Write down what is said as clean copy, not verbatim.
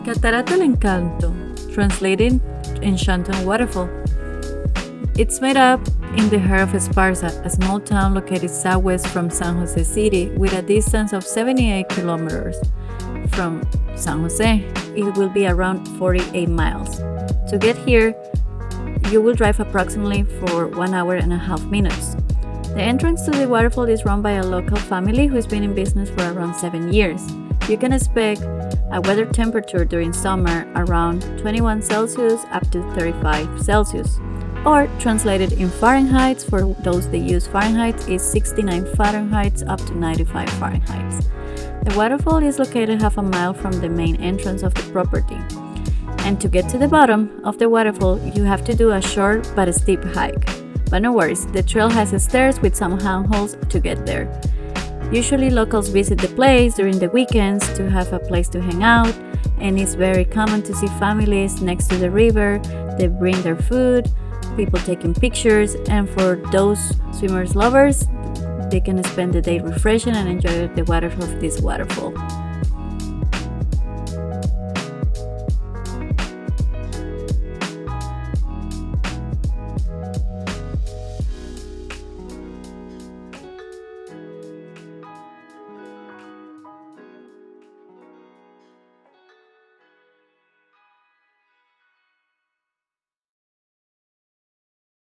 Catarato del Encanto, translated Enchanted Waterfall. It's made up in the heart of Esparza, a small town located southwest from San Jose City with a distance of 78 kilometers. From San Jose, it will be around 48 miles. To get here, you will drive approximately for 1 hour and a half minutes. The entrance to the waterfall is run by a local family who's been in business for around 7 years. You can expect a weather temperature during summer around 21 Celsius up to 35 Celsius, or translated in Fahrenheit for those that use Fahrenheit is 69 Fahrenheit up to 95 Fahrenheit. The waterfall is located half a mile from the main entrance of the property. And to get to the bottom of the waterfall, you have to do a short but steep hike. But no worries, the trail has stairs with some handholds to get there. Usually locals visit the place during the weekends to have a place to hang out, and it's very common to see families next to the river. They bring their food, people taking pictures, and for those swimmers lovers, they can spend the day refreshing and enjoy the water of this waterfall.